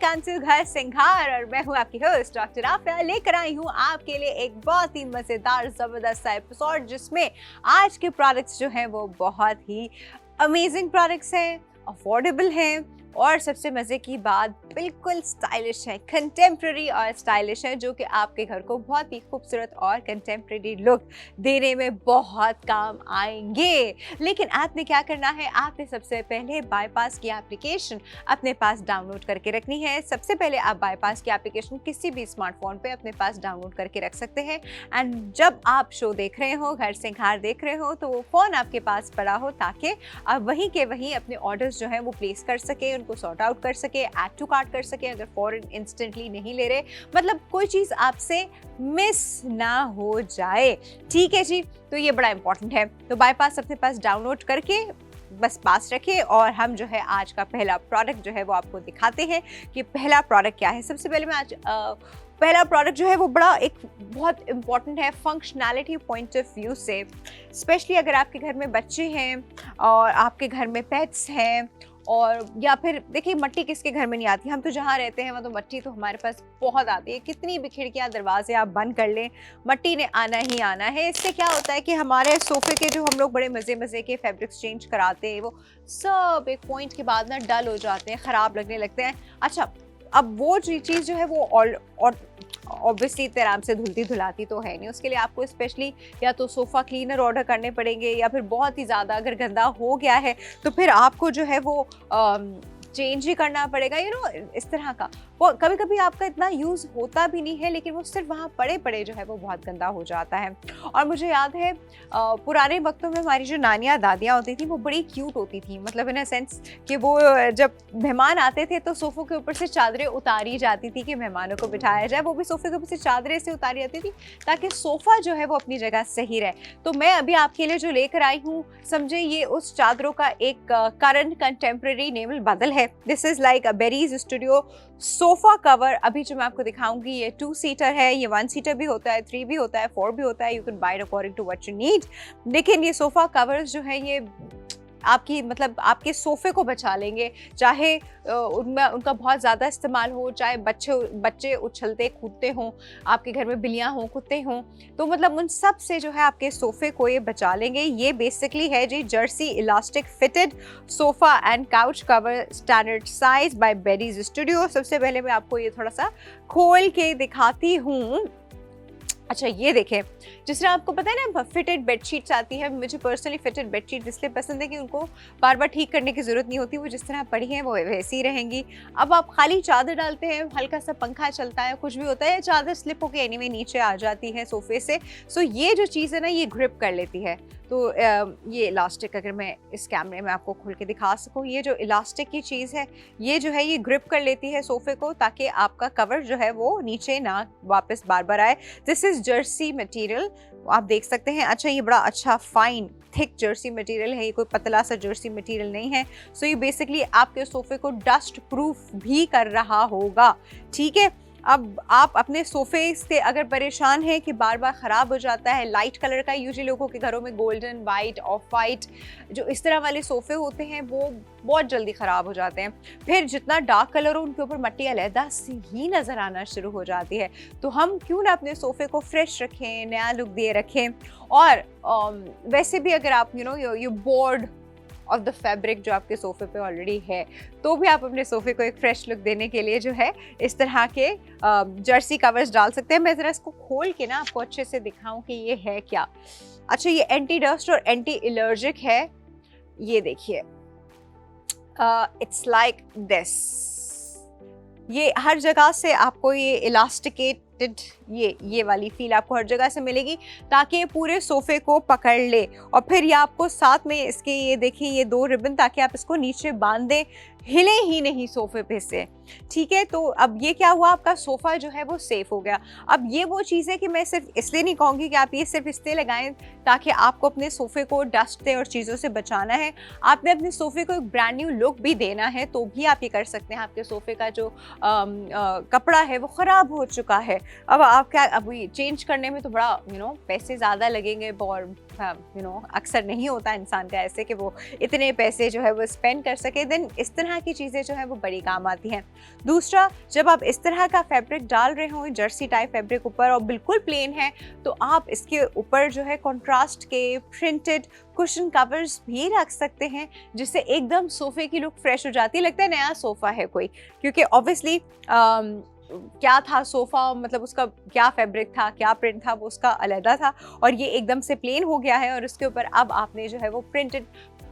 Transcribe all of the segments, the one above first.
Welcome to घर सिंगार और मैं हूँ आपकी होस्ट डॉक्टर आफिया। लेकर आई हूँ आपके लिए एक बहुत ही मजेदार जबरदस्त सा एपिसोड जिसमें आज के प्रोडक्ट्स जो हैं वो बहुत ही अमेजिंग प्रोडक्ट्स हैं, अफोर्डेबल हैं और सबसे मज़े की बात बिल्कुल स्टाइलिश है, कंटेम्प्रेरी और स्टाइलिश है, जो कि आपके घर को बहुत ही खूबसूरत और कंटेम्प्रेरी लुक देने में बहुत काम आएंगे। लेकिन आपने क्या करना है, आपने सबसे पहले बाईपास की एप्लीकेशन अपने पास डाउनलोड करके रखनी है। सबसे पहले आप बाईपास की एप्लीकेशन किसी भी स्मार्टफोन पे अपने पास डाउनलोड करके रख सकते हैं एंड जब आप शो देख रहे हो, घर सिंगार देख रहे हो, तो वो फ़ोन आपके पास पड़ा हो ताकि आप वहीं के वहीं अपने ऑर्डर्स जो हैं वो प्लेस कर सके, को सॉर्ट आउट कर सके, ऐड टू कार्ट कर सके अगर फॉरन इंस्टेंटली नहीं ले रहे, मतलब कोई चीज़ आपसे मिस ना हो जाए। ठीक है जी, तो ये बड़ा इंपॉर्टेंट है। तो बाईपास अपने पास डाउनलोड करके बस पास रखें और हम जो है आज का पहला प्रोडक्ट जो है वो आपको दिखाते हैं कि पहला प्रोडक्ट क्या है। सबसे पहले मैं आज पहला प्रोडक्ट जो है वो बड़ा एक बहुत इम्पॉर्टेंट है फंक्शनैलिटी पॉइंट ऑफ व्यू से, स्पेशली अगर आपके घर में बच्चे हैं और आपके घर में पेट्स हैं, और या फिर देखिए मट्टी किसके घर में नहीं आती, हम तो जहाँ रहते हैं वहाँ तो मट्टी तो हमारे पास बहुत आती है। कितनी भी खिड़कियाँ दरवाजे आप बंद कर लें, मट्टी ने आना ही आना है। इससे क्या होता है कि हमारे सोफे के जो हम लोग बड़े मज़े मज़े के फैब्रिक्स चेंज कराते हैं वो सब एक पॉइंट के बाद ना डल हो जाते हैं, ख़राब लगने लगते हैं। अच्छा, अब वो चीज़ जो है वो और ऑब्वियसली इतने आराम से धुलती धुलाती तो है नहीं, उसके लिए आपको स्पेशली या तो सोफ़ा क्लीनर ऑर्डर करने पड़ेंगे या फिर बहुत ही ज़्यादा अगर गंदा हो गया है तो फिर आपको जो है वो चेंज ही करना पड़ेगा, इस तरह का। वो कभी कभी आपका इतना यूज़ होता भी नहीं है लेकिन वो सिर्फ वहाँ पड़े पड़े जो है वो बहुत गंदा हो जाता है। और मुझे याद है पुराने वक्तों में हमारी जो नानियाँ दादियाँ होती थी वो बड़ी क्यूट होती थी, मतलब इन अ सेंस कि वो जब मेहमान आते थे तो सोफ़ों के ऊपर से चादरें उतारी जाती थी कि मेहमानों को बिठाया जाए, वो भी सोफ़े के ऊपर से चादरें से उतारी जाती थी ताकि सोफ़ा जो है वो अपनी जगह सही रहे। तो मैं अभी आपके लिए जो लेकर आई हूँ, समझे ये उस चादरों का एक करंट कंटेम्प्रेरी नेवल बदल है। This is like a berries studio sofa cover. अभी जो मैं आपको दिखाऊंगी ये 2 सीटर है, ये 1 सीटर भी होता है, 3 भी होता है, 4 भी होता है, you can buy it according to what you need. लेकिन ये सोफ़ा कवर्स जो है ये आपकी मतलब आपके सोफ़े को बचा लेंगे, चाहे उनमें उनका बहुत ज़्यादा इस्तेमाल हो, चाहे बच्चे उछलते कूदते हों, आपके घर में बिल्लियाँ हों, कुत्ते हों, तो मतलब उन सब से जो है आपके सोफ़े को ये बचा लेंगे। ये बेसिकली है जी jersey elastic fitted sofa and couch cover standard size by berries studio. सबसे पहले मैं आपको ये थोड़ा सा खोल के दिखाती हूँ। अच्छा, ये देखें, जिस तरह आपको पता है ना फिटेड बेडशीट्स आती है, मुझे पर्सनली फिटेड बेडशीट इसलिए पसंद है कि उनको बार बार ठीक करने की ज़रूरत नहीं होती, वो जिस तरह पड़ी हैं वो वैसी रहेंगी। अब आप खाली चादर डालते हैं, हल्का सा पंखा चलता है, कुछ भी होता है, चादर स्लिप होकर एनीवे नीचे आ जाती है सोफ़े से। सो ये जो चीज़ है ना ये ग्रिप कर लेती है। तो ये इलास्टिक अगर मैं इस कैमरे में आपको खोल के दिखा सकूँ, ये जो इलास्टिक की चीज़ है ये जो है ये ग्रिप कर लेती है सोफ़े को ताकि आपका कवर जो है वो नीचे ना वापस बार बार आए। दिस इज़ जर्सी मटेरियल, आप देख सकते हैं। अच्छा, ये बड़ा अच्छा फाइन थिक जर्सी मटेरियल है, ये कोई पतला सा जर्सी मटेरियल नहीं है। सो ये बेसिकली आपके सोफ़े को डस्ट प्रूफ भी कर रहा होगा। ठीक है, अब आप अपने सोफ़े से अगर परेशान हैं कि बार बार ख़राब हो जाता है, लाइट कलर का यूजुअली लोगों के घरों में गोल्डन, वाइट, ऑफ वाइट जो इस तरह वाले सोफ़े होते हैं वो बहुत जल्दी ख़राब हो जाते हैं। फिर जितना डार्क कलर हो उनके ऊपर मट्टी अलहदा सी ही नज़र आना शुरू हो जाती है। तो हम क्यों ना अपने सोफ़े को फ्रेश रखें, नया लुक दे रखें। और वैसे भी अगर आप you board of the fabric जो आपके सोफ़े पे ऑलरेडी है तो भी आप अपने सोफ़े को एक फ्रेश लुक देने के लिए जो है इस तरह के जर्सी कवर्स डाल सकते हैं। मैं ज़रा इसको खोल के ना आपको अच्छे से दिखाऊं कि ये है क्या। अच्छा, ये एंटी डस्ट और एंटी एलर्जिक है। ये देखिए, इट्स लाइक दिस, ये हर जगह से आपको ये इलास्टिकेटेड ये वाली फील आपको हर जगह से मिलेगी ताकि ये पूरे सोफ़े को पकड़ ले। और फिर ये आपको साथ में इसके ये देखिए ये 2 रिबन ताकि आप इसको नीचे बांध दें, हिले ही नहीं सोफ़े पे से। ठीक है, तो अब ये क्या हुआ, आपका सोफ़ा जो है वो सेफ़ हो गया। अब ये वो चीज़ है कि मैं सिर्फ इसलिए नहीं कहूँगी कि आप ये सिर्फ इसलिए लगाएं ताकि आपको अपने सोफ़े को डस्ट से और चीज़ों से बचाना है। आपने अपने सोफ़े को एक ब्रांड न्यू लुक भी देना है तो भी आप ये कर सकते हैं। आपके सोफ़े का जो कपड़ा है वो ख़राब हो चुका है अब आप क्या, अब ये चेंज करने में तो बड़ा पैसे ज़्यादा लगेंगे, और अक्सर नहीं होता इंसान का ऐसे कि वो इतने पैसे जो है वो स्पेंड कर सके। देन इस तरह की चीज़ें जो है वो बड़ी काम आती हैं। दूसरा, जब आप इस तरह का फैब्रिक डाल रहे हो जर्सी टाइप फैब्रिक ऊपर और बिल्कुल प्लेन है, तो आप इसके ऊपर जो है कॉन्ट्रास्ट के प्रिंटेड कुशन कवर्स भी रख सकते हैं, जिससे एकदम सोफे की लुक फ्रेश हो जाती है, लगता है नया सोफा है कोई। क्योंकि ऑब्वियसली क्या था सोफ़ा, मतलब उसका क्या फैब्रिक था, क्या प्रिंट था, वो उसका अलग था, और ये एकदम से प्लेन हो गया है और उसके ऊपर अब आपने जो है वो प्रिंटेड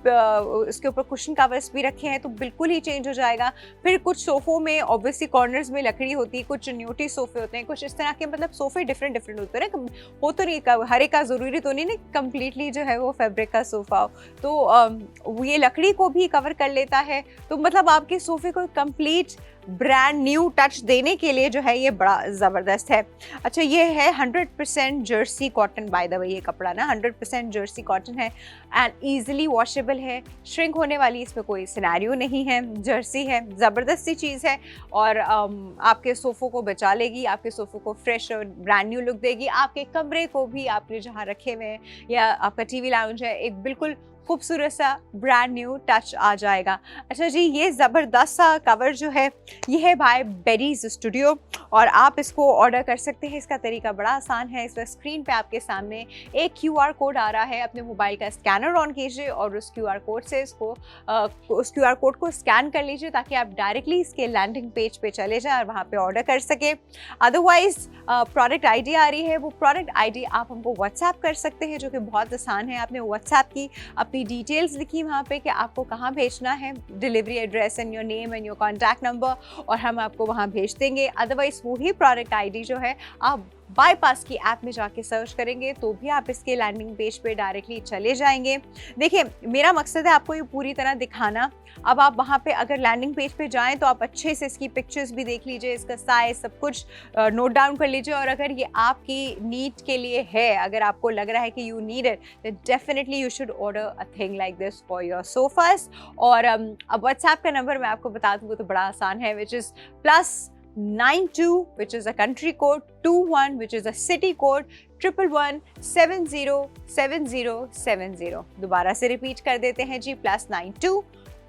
उसके ऊपर कुशन कवर्स भी रखे हैं, तो बिल्कुल ही चेंज हो जाएगा। फिर कुछ सोफ़ों में ऑब्वियसली कॉर्नर्स में लकड़ी होती है, कुछ न्यूटी सोफ़े होते हैं, कुछ इस तरह के, मतलब सोफ़े डिफरेंट डिफरेंट होते हैं ना, हो तो नहीं हर एक का ज़रूरी तो नहीं ना कम्प्लीटली जो है वो फैब्रिक का सोफ़ा हो, तो ये लकड़ी को भी कवर कर लेता है, तो मतलब आपके सोफ़े को कंप्लीट ब्रांड न्यू टच देने के लिए जो है ये बड़ा ज़बरदस्त है। अच्छा, ये है 100% जर्सी कॉटन, बाय द वे ये कपड़ा ना 100% जर्सी कॉटन है एंड ईजिली वॉशेबल है, श्रिंक होने वाली इसमें कोई सिनेरियो नहीं है, जर्सी है, ज़बरदस्त सी चीज़ है और आपके सोफ़ों को बचा लेगी, आपके सोफ़ों को फ्रेश और ब्रांड न्यू लुक देगी, आपके कमरे को भी आपने जहाँ रखे हुए हैं या आपका टीवी लाउंज है एक बिल्कुल खूबसूरत सा ब्रांड न्यू टच आ जाएगा। अच्छा जी, ये ज़बरदस्त सा कवर जो है ये है बाय बेरीज स्टूडियो और आप इसको ऑर्डर कर सकते हैं। इसका तरीका बड़ा आसान है। इस पर स्क्रीन पे आपके सामने एक QR कोड आ रहा है, अपने मोबाइल का स्कैनर ऑन कीजिए और उस QR कोड से उस QR कोड को स्कैन कर लीजिए ताकि आप डायरेक्टली इसके लैंडिंग पेज पे चले जाएं और वहाँ पे ऑर्डर कर सकें। अदरवाइज प्रोडक्ट ID आ रही है, वो प्रोडक्ट ID आप हमको व्हाट्सएप कर सकते हैं, जो कि बहुत आसान है। आपने व्हाट्सएप की अपनी डिटेल्स लिखी वहाँ पे कि आपको कहाँ भेजना है, delivery address and your name and your contact number, और हम आपको वहाँ भेज देंगे। अदरवाइज वही प्रोडक्ट ID जो है आप बाईपास की ऐप में जाके सर्च करेंगे तो भी आप इसके लैंडिंग पेज पे डायरेक्टली चले जाएंगे। देखिए, मेरा मकसद है आपको ये पूरी तरह दिखाना। अब आप वहाँ पे अगर लैंडिंग पेज पे जाएं तो आप अच्छे से इसकी पिक्चर्स भी देख लीजिए, इसका साइज सब कुछ नोट डाउन कर लीजिए, और अगर ये आपकी नीड के लिए है, अगर आपको लग रहा है कि you need it, then definitely you should order a thing like this for your sofas। और अब व्हाट्सएप का नंबर मैं आपको बता दूँ, वो तो बड़ा आसान है, which is +92 which is a country code, 21 which is a city code, 1111707070। दोबारा से रिपीट कर देते हैं जी, +92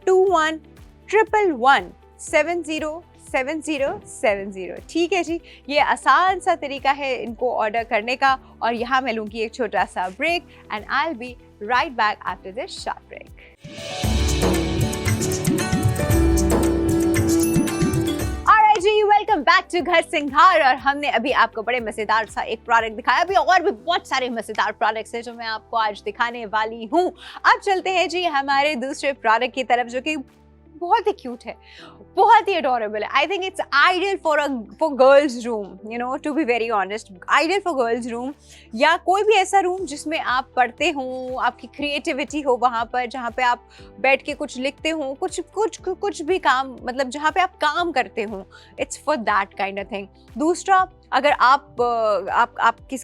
21 111 707070। ठीक है जी, ये आसान सा तरीका है इनको ऑर्डर करने का। और यहाँ मैं लूँगी एक छोटा सा break and I will be right back after this short break. जी, welcome back to Ghar Singhar. और हमने अभी आपको बड़े मजेदार सा एक प्रोडक्ट दिखाया, अभी और भी बहुत सारे मजेदार प्रोडक्ट्स हैं जो मैं आपको आज दिखाने वाली हूँ। अब चलते हैं जी हमारे दूसरे प्रोडक्ट की तरफ, जो कि बहुत ही क्यूट है, बहुत ही अडोरेबल है। I think it's ideal for girls room, you know, to be very honest, ideal for girls room या कोई भी ऐसा रूम जिसमें आप पढ़ते हो, आपकी क्रिएटिविटी हो वहाँ पर, जहाँ पे आप बैठ के कुछ लिखते हो, कुछ भी काम, मतलब जहाँ पे आप काम करते हो, it's for that kind of thing. दूसरा, अगर आप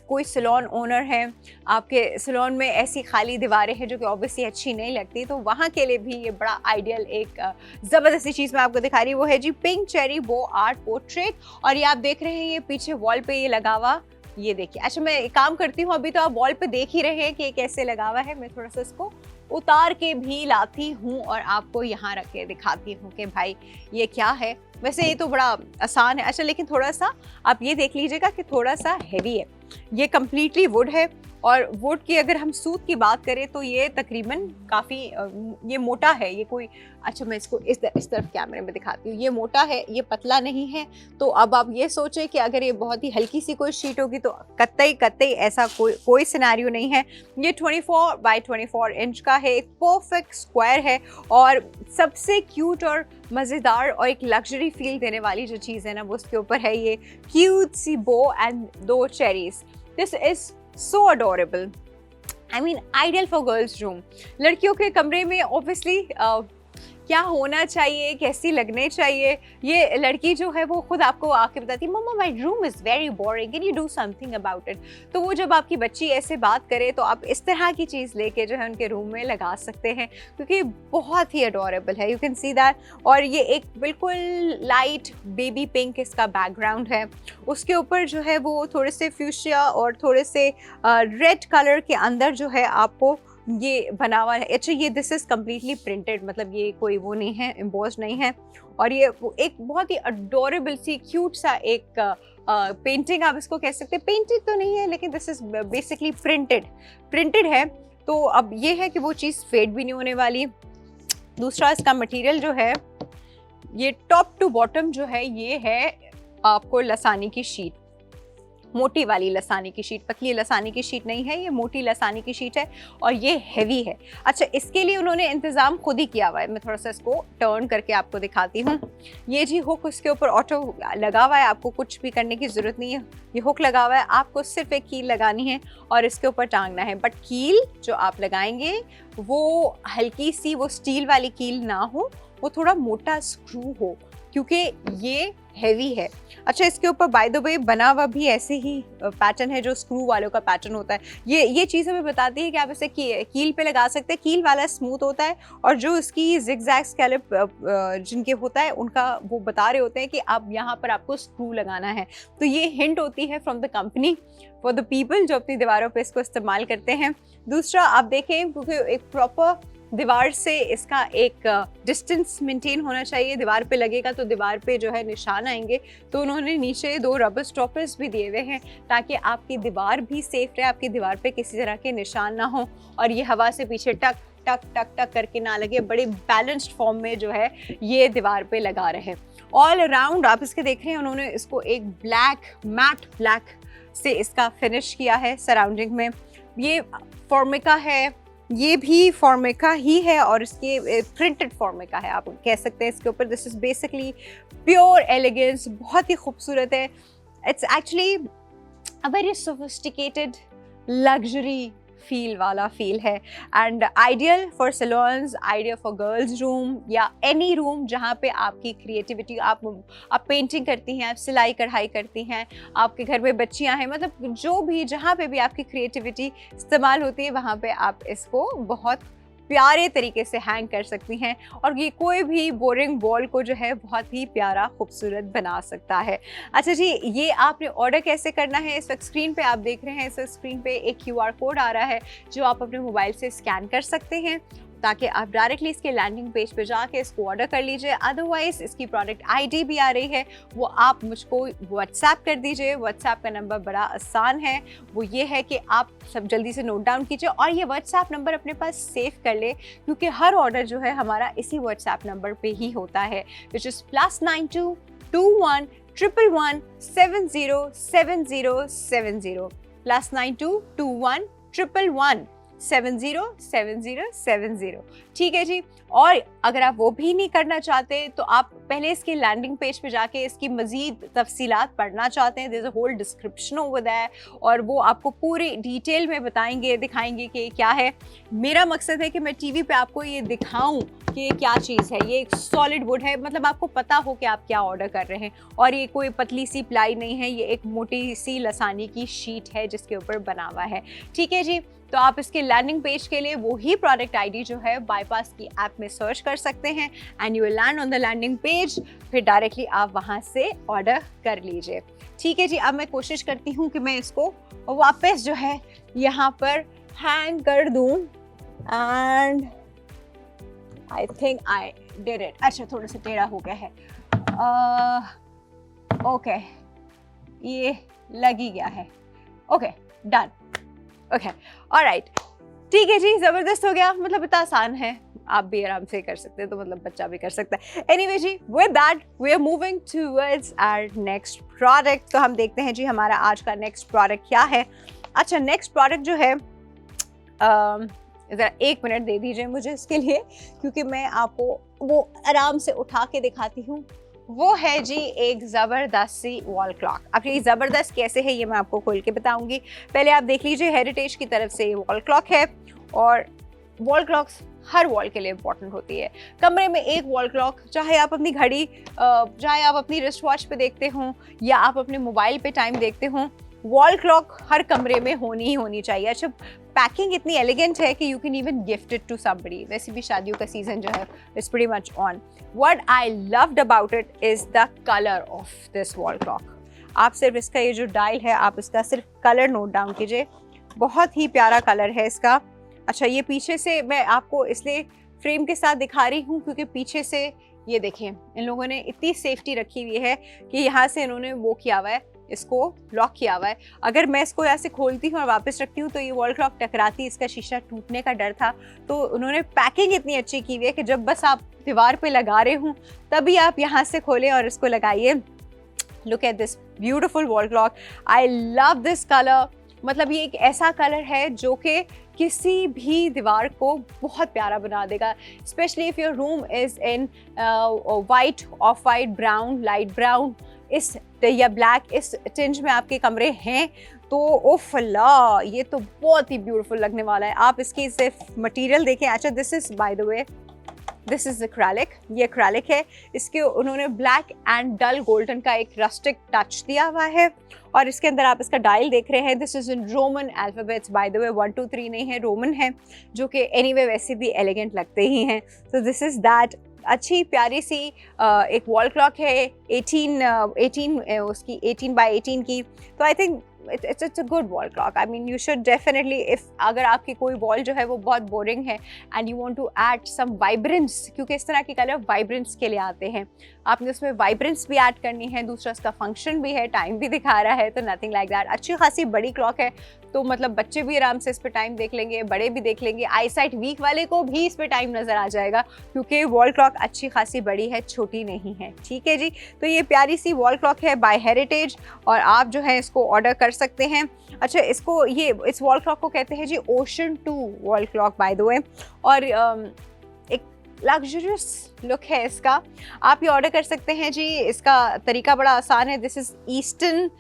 कोई सैलून ओनर हैं, आपके सैलून में ऐसी खाली दीवारें हैं जो कि ऑब्वियसली अच्छी नहीं लगती, तो वहाँ के लिए भी ये बड़ा आइडियल एक ज़बरदस्त सी चीज़ मैं आपको दिखा रही हूँ। वो है जी पिंक चेरी बो आर्ट पोर्ट्रेट, और ये आप देख रहे हैं ये पीछे वॉल पे ये लगा हुआ, ये देखिए। अच्छा, मैं एक काम करती हूँ, अभी तो आप वॉल पे देख ही रहे हैं कि ये कैसे लगा हुआ है, मैं थोड़ा सा इसको उतार के भी लाती हूँ और आपको यहाँ रख के दिखाती हूँ कि भाई ये क्या है। वैसे ये तो बड़ा आसान है। अच्छा, लेकिन थोड़ा सा आप ये देख लीजिएगा कि थोड़ा सा हैवी है। ये कम्प्लीटली वुड है, और वुड की अगर हम सूत की बात करें तो ये तकरीबन काफ़ी ये मोटा है। ये कोई, अच्छा मैं इसको इस तरफ कैमरे में दिखाती हूँ, ये मोटा है, ये पतला नहीं है। तो अब आप ये सोचें कि अगर ये बहुत ही हल्की सी कोई शीट होगी तो कतई ऐसा कोई सिनेरियो नहीं है। ये 24 बाय 24 इंच का है, एक परफेक्ट स्क्वायर है, और सबसे क्यूट और मज़ेदार और एक लग्जरी फील देने वाली जो चीज़ है ना, वो उसके ऊपर है ये क्यूट सी bow and 2 cherries. This is so adorable. I mean, ideal for girls room. लड़कियों के कमरे में ऑब्वियसली क्या होना चाहिए, कैसी लगने चाहिए, ये लड़की जो है वो खुद आपको आके बताती है mamma my room is very boring, can you do something about it. तो वो जब आपकी बच्ची ऐसे बात करे तो आप इस तरह की चीज़ लेके जो है उनके रूम में लगा सकते हैं, क्योंकि बहुत ही अडोरेबल है, यू कैन सी दैट। और ये एक बिल्कुल लाइट बेबी पिंक इसका बैकग्राउंड है, उसके ऊपर जो है वो थोड़े से फ्यूशिया और थोड़े से रेड कलर के अंदर जो है आपको ये बना हुआ है। अच्छा, ये दिस इज़ कम्प्लीटली प्रिंटेड, मतलब ये कोई वो नहीं है, एम्बोस नहीं है। और ये एक बहुत ही अडोरेबल सी क्यूट सा एक पेंटिंग आप इसको कह सकते हैं। पेंटेड तो नहीं है लेकिन दिस इज़ बेसिकली प्रिंटेड है। तो अब ये है कि वो चीज़ फेड भी नहीं होने वाली। दूसरा, इसका मटेरियल जो है ये टॉप टू बॉटम जो है ये है आपको लसानी की शीट, मोटी वाली लसानी की शीट, पतली लसानी की शीट नहीं है, ये मोटी लसानी की शीट है और ये हैवी है। अच्छा, इसके लिए उन्होंने इंतज़ाम खुद ही किया हुआ है। मैं थोड़ा सा इसको टर्न करके आपको दिखाती हूँ। ये जी हुक उसके ऊपर ऑटो लगा हुआ है, आपको कुछ भी करने की ज़रूरत नहीं है। ये हुक लगा हुआ है, आपको सिर्फ एक कील लगानी है और इसके ऊपर टांगना है। बट कील जो आप लगाएंगे वो हल्की सी, वो स्टील वाली कील ना हो, वो थोड़ा मोटा स्क्रू हो, क्योंकि ये हैवी है। अच्छा, इसके ऊपर बाय द वे बना हुआ भी ऐसे ही पैटर्न है जो स्क्रू वालों का पैटर्न होता है। ये चीज़ हमें बताती है कि आप इसे कील पे लगा सकते हैं। कील वाला स्मूथ होता है और जो इसकी जिगजैग स्कैलप जिनके होता है उनका वो बता रहे होते हैं कि आप यहाँ पर आपको स्क्रू लगाना है। तो ये हिंट होती है from the company for the people जो अपनी दीवारों पर इसको इस्तेमाल करते हैं। दूसरा, आप देखें क्योंकि एक प्रॉपर दीवार से इसका एक डिस्टेंस मेंटेन होना चाहिए। दीवार पे लगेगा तो दीवार पे जो है निशान आएंगे, तो उन्होंने नीचे 2 रबर स्टॉपर्स भी दिए हुए हैं ताकि आपकी दीवार भी सेफ रहे, आपकी दीवार पे किसी तरह के निशान ना हो और ये हवा से पीछे टक टक टक टक करके ना लगे। बड़े बैलेंस्ड फॉर्म में जो है ये दीवार पे लगा रहे। ऑल अराउंड आप इसके देख रहे हैं, उन्होंने इसको एक मैट ब्लैक से इसका फिनिश किया है सराउंडिंग में। ये फॉर्मिका है, ये भी फॉर्मिका ही है और इसके प्रिंटेड फॉर्मिका है, आप कह सकते हैं इसके ऊपर। This is basically pure elegance, बहुत ही खूबसूरत है। It's actually a very sophisticated luxury feel वाला फील है and ideal for salons, ideal for girls room या एनी रूम जहाँ पे आपकी क्रिएटिविटी, आप पेंटिंग करती हैं, आप सिलाई कढ़ाई करती हैं, आपके घर में बच्चियाँ हैं, मतलब जो भी जहाँ पे भी आपकी क्रिएटिविटी इस्तेमाल होती है वहाँ पे आप इसको बहुत प्यारे तरीके से हैंग कर सकती हैं और ये कोई भी बोरिंग वॉल को जो है बहुत ही प्यारा खूबसूरत बना सकता है। अच्छा जी, ये आपने ऑर्डर कैसे करना है, इस वक्त स्क्रीन पे आप देख रहे हैं, इस वक्त स्क्रीन पे एक QR कोड आ रहा है जो आप अपने मोबाइल से स्कैन कर सकते हैं ताकि आप डायरेक्टली इसके लैंडिंग पेज पे जाके इसको ऑर्डर कर लीजिए। अदरवाइज इसकी प्रोडक्ट ID भी आ रही है, वो आप मुझको व्हाट्सएप कर दीजिए। व्हाट्सएप का नंबर बड़ा आसान है, वो ये है कि आप सब जल्दी से नोट डाउन कीजिए और ये व्हाट्सएप नंबर अपने पास सेव कर ले, क्योंकि हर ऑर्डर जो है हमारा इसी व्हाट्सएप नंबर पे ही होता है, विच इज़ +92 21 111 70 70 +92 21 111 70 ठीक है जी। और अगर आप वो भी नहीं करना चाहते तो आप पहले इसके लैंडिंग पेज पे जाके इसकी मज़ीद तफसीलात पढ़ना चाहते हैं, there is a whole description over there और वो आपको पूरी डिटेल में बताएंगे, दिखाएंगे कि क्या है। मेरा मकसद है कि मैं टीवी पे आपको ये दिखाऊं कि ये क्या चीज़ है। ये एक सॉलिड वुड है, मतलब आपको पता हो कि आप क्या ऑर्डर कर रहे हैं और ये कोई पतली सी प्लाई नहीं है, ये एक मोटी सी लसानी की शीट है जिसके ऊपर बना हुआ है। ठीक है जी, तो आप इसके लैंडिंग पेज के लिए वही प्रोडक्ट ID जो है बाईपास की ऐप में सर्च कर सकते हैं and you will land on the landing page, फिर डायरेक्टली आप वहां से ऑर्डर कर लीजिए। ठीक है जी, अब मैं कोशिश करती हूँ कि मैं इसको वापस जो है यहाँ पर हैंग कर दूँ and I think I did it. अच्छा, थोड़ा सा टेढ़ा हो गया है, ओके ये लग ही गया है, ओके डन, ओके ऑलराइट, ठीक है जी, ज़बरदस्त हो गया। मतलब इतना आसान है, आप भी आराम से कर सकते हैं, तो मतलब बच्चा भी कर सकता है। एनीवे जी, with that we are moving towards our next product. तो हम देखते हैं जी हमारा आज का नेक्स्ट प्रोडक्ट क्या है। अच्छा, नेक्स्ट प्रोडक्ट जो है ज़रा 1 मिनट दे दीजिए मुझे इसके लिए, क्योंकि मैं आपको वो आराम से उठा के दिखाती हूँ। वो है जी एक ज़बरदस्त सी वॉल क्लॉक। अब ये ज़बरदस्त कैसे है ये मैं आपको खोल के बताऊंगी। पहले आप देख लीजिए, हेरिटेज की तरफ से ये वॉल क्लॉक है और वॉल क्लॉक्स हर वॉल के लिए इंपॉर्टेंट होती है। कमरे में एक वॉल क्लॉक, चाहे आप अपनी घड़ी, चाहे आप अपनी रिस्ट वॉच पे देखते हों या आप अपने मोबाइल पे टाइम देखते हों, वॉल क्लॉक हर कमरे में होनी ही होनी चाहिए। अच्छा, पैकिंग इतनी एलिगेंट है कि you can even gift it to somebody. वैसे भी शादियों का सीजन जो है it's pretty much on. What I loved about it is the colour of this wall clock. आप सिर्फ इसका ये जो डायल है, आप इसका सिर्फ कलर नोट डाउन कीजिए, बहुत ही प्यारा कलर है इसका। अच्छा, ये पीछे से मैं आपको इसलिए फ्रेम के साथ दिखा रही हूँ क्योंकि पीछे से ये देखें, इन लोगों ने इतनी सेफ्टी रखी हुई है कि यहाँ से इन्होंने वो किया हुआ है, इसको लॉक किया हुआ है। अगर मैं इसको ऐसे खोलती हूँ और वापस रखती हूँ तो ये वॉल क्लॉक टकराती, इसका शीशा टूटने का डर था। तो उन्होंने पैकिंग इतनी अच्छी की हुई है कि जब बस आप दीवार पे लगा रहे हूँ तभी आप यहाँ से खोलें और इसको लगाइए। Look at this beautiful wall clock, I love this colour. मतलब ये एक ऐसा कलर है जो कि किसी भी दीवार को बहुत प्यारा बना देगा, specially if your room is in white, of white, brown, light brown, इस या ब्लैक, इस टिंज में आपके कमरे हैं तो ओफ अल्लाह, ये तो बहुत ही ब्यूटीफुल लगने वाला है। आप इसकी सिर्फ मटेरियल देखें। अच्छा, this is by the way, this is acrylic, ये एक्रेलिक है। इसके उन्होंने ब्लैक एंड डल गोल्डन का एक रस्टिक टच दिया हुआ है और इसके अंदर आप इसका डायल देख रहे हैं। This is in Roman alphabets bye the वे, 1 2 3 नहीं है, रोमन है, जो कि एनीवे वैसे भी एलिगेंट लगते ही हैं। तो दिस इज़ दैट। अच्छी प्यारी सी एक वॉल क्लॉक है, 18 उसकी 18 बाय 18 की। तो I think it's a good wall clock. I mean, you should definitely, if अगर आपकी कोई वॉल जो है वो बहुत बोरिंग है and you want to add some vibrance, क्योंकि इस तरह के कलर वाइब्रेंस के लिए आते हैं, आपने उसमें वाइब्रेंस भी ऐड करनी है, दूसरा उसका फंक्शन भी है, टाइम भी दिखा रहा है, तो नथिंग लाइक दैट। अच्छी खासी बड़ी क्लॉक है तो मतलब बच्चे भी आराम से इस पर टाइम देख लेंगे, बड़े भी देख लेंगे, आई साइट वीक वाले को भी इस पर टाइम नज़र आ जाएगा क्योंकि वॉल क्लॉक अच्छी खासी बड़ी है, छोटी नहीं है। ठीक है जी, तो ये प्यारी सी वॉल क्लॉक है बाय हेरिटेज और आप जो है इसको ऑर्डर कर सकते हैं। अच्छा, इसको ये इस वॉल क्लॉक को कहते हैं जी ocean 2 wall clock by the way, और एक लग्जरियस लुक है इसका। आप ये ऑर्डर कर सकते हैं जी, इसका तरीका बड़ा आसान है। This is eastern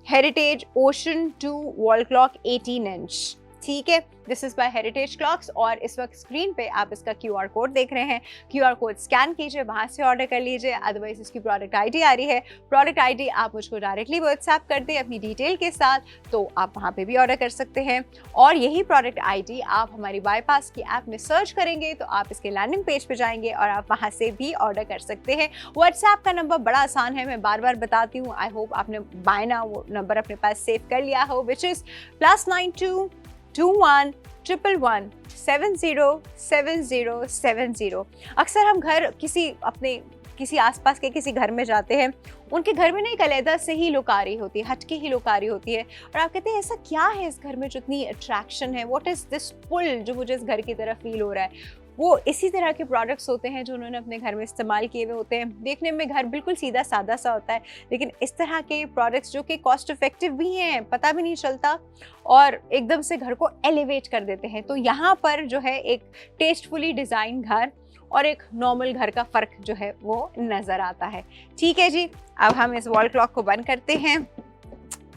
heritage ocean 2 wall clock 18 inch. ठीक है, this is by heritage clocks और इस वक्त स्क्रीन पे आप इसका QR कोड देख रहे हैं। QR कोड स्कैन कीजिए, वहाँ से ऑर्डर कर लीजिए। अदरवाइज इसकी प्रोडक्ट ID आ रही है, प्रोडक्ट ID आप मुझको डायरेक्टली व्हाट्सएप कर दें अपनी डिटेल के साथ, तो आप वहाँ पे भी ऑर्डर कर सकते हैं। और यही प्रोडक्ट ID आप हमारी बाईपास की ऐप में सर्च करेंगे तो आप इसके लैंडिंग पेज पे जाएंगे और आप वहाँ से भी ऑर्डर कर सकते हैं। व्हाट्सएप का नंबर बड़ा आसान है, मैं बार बार बताती हूँ, आई होप आपने बाय नाउ वो नंबर अपने पास सेव कर लिया हो, विच इज़ +92 21 111 707070। अक्सर हम घर किसी आसपास के किसी घर में जाते हैं, उनके घर में ना एक अलग से ही लुक आ रही होती है, हटके ही लुक आ रही होती है और आप कहते हैं ऐसा क्या है इस घर में जो इतनी अट्रैक्शन है, व्हाट इज़ दिस पुल जो मुझे इस घर की तरफ फील हो रहा है। वो इसी तरह के प्रोडक्ट्स होते हैं जो उन्होंने अपने घर में इस्तेमाल किए हुए होते हैं। देखने में घर बिल्कुल सीधा सादा सा होता है, लेकिन इस तरह के प्रोडक्ट्स जो कि कॉस्ट इफेक्टिव भी हैं, पता भी नहीं चलता और एकदम से घर को एलिवेट कर देते हैं। तो यहाँ पर जो है एक टेस्टफुली डिज़ाइन घर और एक नॉर्मल घर का फ़र्क जो है वो नज़र आता है। ठीक है जी, अब हम इस वॉल क्लॉक को बंद करते हैं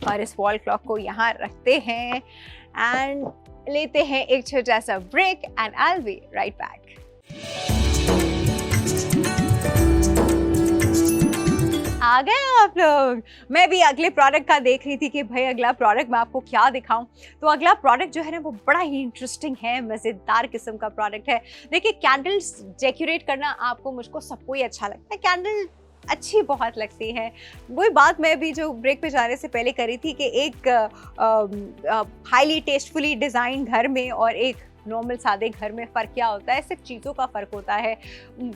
और इस वॉल क्लॉक को यहाँ रखते हैं एंड लेते हैं एक छोटा सा break and I will be right back. आ गए आप लोग। मैं भी अगले प्रोडक्ट का देख रही थी कि भाई अगला प्रोडक्ट मैं आपको क्या दिखाऊं। तो अगला प्रोडक्ट जो है ना वो बड़ा ही इंटरेस्टिंग है, मज़ेदार किस्म का प्रोडक्ट है। देखिए, कैंडल्स डेकोरेट करना आपको मुझको सबको ही अच्छा लगता है, कैंडल अच्छी बहुत लगती है। वही बात मैं भी जो ब्रेक पे जाने से पहले करी थी कि एक हाईली टेस्टफुली डिज़ाइन घर में और एक नॉर्मल सादे घर में फ़र्क क्या होता है, सिर्फ चीज़ों का फ़र्क होता है।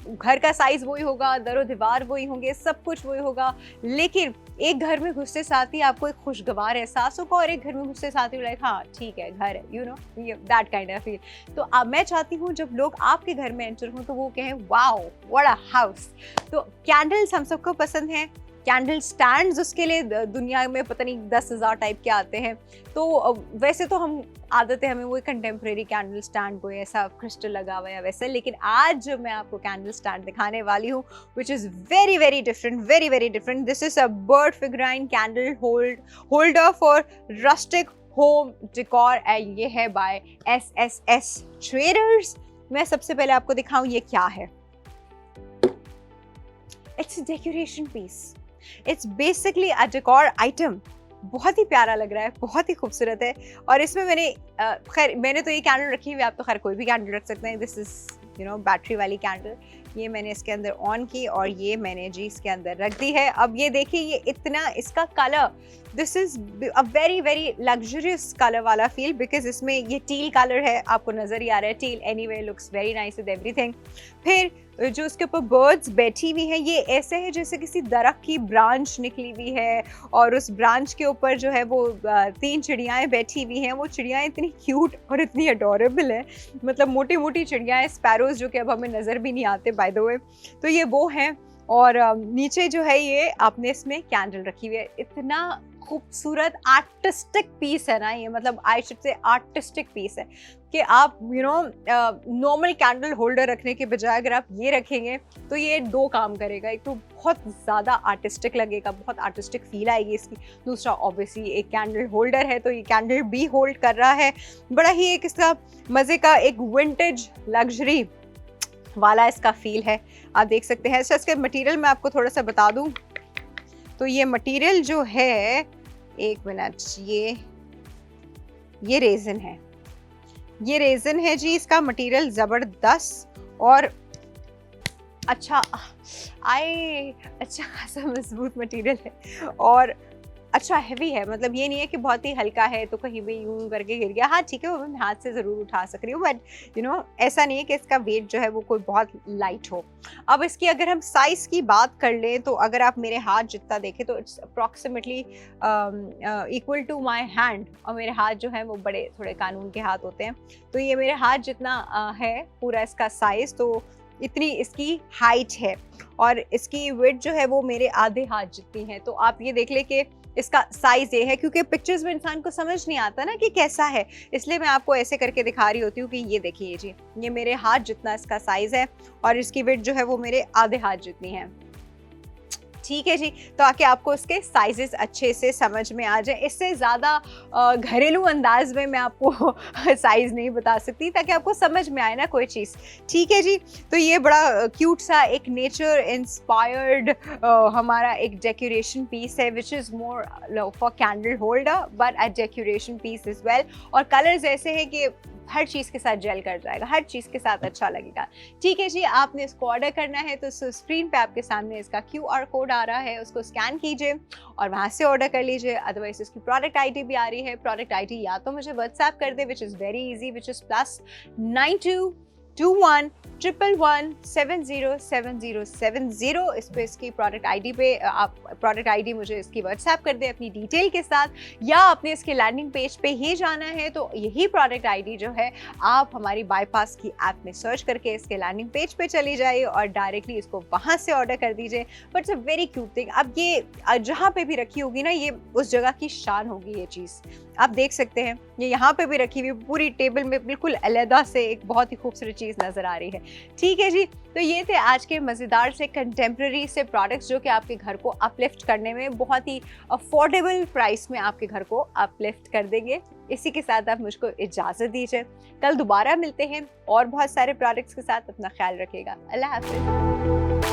घर का साइज़ वही होगा, दरो दीवार वही होंगे, सब कुछ वही होगा, लेकिन एक घर में घुसते साथ ही आपको एक खुशगवार एहसास होगा और एक घर में घुसते साथ ही लाइक हाँ ठीक है घर है, you know that kind of feel. तो अब मैं चाहती हूँ जब लोग आपके घर में एंटर हों तो वो कहें वाओ व्हाट अ हाउस। तो कैंडल्स हम सबको पसंद हैं, कैंडल स्टैंड्स उसके लिए दुनिया में पता नहीं 10,000 टाइप के आते हैं। तो वैसे तो हम आदत है हमें वो कंटेम्प्रेरी कैंडल स्टैंड कोई ऐसा क्रिस्टल लगा हुआ है वैसे, लेकिन आज जो मैं आपको कैंडल स्टैंड दिखाने वाली हूँ which is very very different, very very different. This is a bird figurine candle holder for rustic home decor and ये है बाय SSS ट्रेडर्स। मैं सबसे पहले आपको दिखाऊं ये क्या है। It's decoration piece, it's basically a decor item. बहुत ही प्यारा लग रहा है, बहुत ही खूबसूरत है। और इसमें मैंने खैर मैंने तो ये कैंडल रखी हुई है, आप तो खैर कोई भी कैंडल रख सकते हैं। दिस इज बैटरी वाली कैंडल। ये मैंने इसके अंदर ऑन की और ये मैंने जी इसके अंदर रख दी है। अब ये देखिए, ये इतना इसका colour, this is a very very luxurious colour वाला फील, बिकॉज इसमें ये टील कलर है, आपको नजर ही आ रहा है teal. Anyway looks very nice with everything. फिर जो उसके ऊपर बर्ड्स बैठी हुई हैं, ये ऐसे है जैसे किसी दरख्त की ब्रांच निकली हुई है और उस ब्रांच के ऊपर जो है वो 3 चिड़ियाएँ बैठी हुई हैं। वो चिड़ियाएँ इतनी क्यूट और इतनी अडोरेबल है, मतलब मोटी मोटी चिड़ियाएँ, स्पैरोज, जो कि अब हमें नज़र भी नहीं आते बाय द वे। तो ये वो हैं। और नीचे जो है ये आपने इसमें कैंडल रखी हुई है। इतना खूबसूरत आर्टिस्टिक पीस है ना ये, मतलब I should say artistic piece है कि आप नॉर्मल कैंडल होल्डर रखने के बजाय अगर आप ये रखेंगे तो ये 2 काम करेगा। एक तो बहुत ज़्यादा आर्टिस्टिक लगेगा, बहुत आर्टिस्टिक फील आएगी इसकी। दूसरा ऑब्वियसली एक कैंडल होल्डर है तो ये कैंडल भी होल्ड कर रहा है। बड़ा ही एक इसका मज़े का एक विंटेज लग्जरी वाला इसका फील है, आप देख सकते हैं। अच्छा, इसके मटेरियल मैं आपको थोड़ा सा बता दूं तो ये मटेरियल जो है, एक मिनट, ये रेज़न है, ये रेज़न है जी। इसका मटेरियल ज़बरदस्त और अच्छा खासा मजबूत मटेरियल है और अच्छा हैवी है। मतलब ये नहीं है कि बहुत ही हल्का है तो कहीं भी यूं करके गिर गया। हाँ ठीक है, वो मैं हाथ से ज़रूर उठा सक रही हूँ, बट ऐसा नहीं है कि इसका वेट जो है वो कोई बहुत लाइट हो। अब इसकी अगर हम साइज़ की बात कर लें तो अगर आप मेरे हाथ जितना देखें तो it's approximately equal to my hand. और मेरे हाथ जो हैं वो बड़े थोड़े कानून के हाथ होते हैं, तो ये मेरे हाथ जितना है पूरा इसका साइज़। तो इतनी इसकी हाइट है और इसकी विड्थ जो है वो मेरे आधे हाथ जितनी है। तो आप ये देख लें कि इसका साइज़ ये है, क्योंकि पिक्चर्स में इंसान को समझ नहीं आता ना कि कैसा है, इसलिए मैं आपको ऐसे करके दिखा रही होती हूँ कि ये देखिए जी, ये मेरे हाथ जितना इसका साइज़ है और इसकी विड्थ जो है वो मेरे आधे हाथ जितनी है। ठीक है जी, तो आके आपको इसके साइजेस अच्छे से समझ में आ जाए। इससे ज़्यादा घरेलू अंदाज में मैं आपको साइज़ नहीं बता सकती ताकि आपको समझ में आए ना कोई चीज़। ठीक है जी, तो ये बड़ा क्यूट सा एक नेचर इंस्पायर्ड हमारा एक डेकोरेशन पीस है, which is more for candle holder but a decoration piece is well. और कलर्स ऐसे हैं कि हर चीज़ के साथ जेल कर जाएगा, हर चीज़ के साथ अच्छा लगेगा। ठीक है जी, आपने इसको ऑर्डर करना है तो स्क्रीन पे आपके सामने इसका QR कोड आ रहा है, उसको स्कैन कीजिए और वहाँ से ऑर्डर कर लीजिए। अदरवाइज इसकी प्रोडक्ट ID भी आ रही है। प्रोडक्ट ID या तो मुझे व्हाट्सएप कर दे, which is very easy, which is +922111707070। इस पे इसकी प्रोडक्ट ID पे आप प्रोडक्ट ID मुझे इसकी व्हाट्सएप कर दे अपनी डिटेल के साथ, या आपने इसके लैंडिंग पेज पे ही जाना है तो यही प्रोडक्ट ID जो है आप हमारी बाईपास की ऐप में सर्च करके इसके लैंडिंग पेज पे चली जाइए और डायरेक्टली इसको वहाँ से ऑर्डर कर दीजिए। But it's a very cute thing. अब ये जहाँ पे भी रखी होगी ना, ये उस जगह की शान होगी। ये चीज़ आप देख सकते हैं, ये यहाँ पे भी रखी हुई पूरी टेबल में बिल्कुल अलहदा से एक बहुत ही खूबसूरत चीज़ नज़र आ रही है। ठीक है जी, तो ये थे आज के मज़ेदार से कंटेम्प्रेरी से प्रोडक्ट्स जो कि आपके घर को अपलिफ्ट करने में बहुत ही अफोर्डेबल प्राइस में आपके घर को अपलिफ्ट कर देंगे। इसी के साथ आप मुझको इजाज़त दीजिए, कल दोबारा मिलते हैं और बहुत सारे प्रोडक्ट्स के साथ। अपना ख्याल रखिएगा। अल्लाह हाफ़िज़।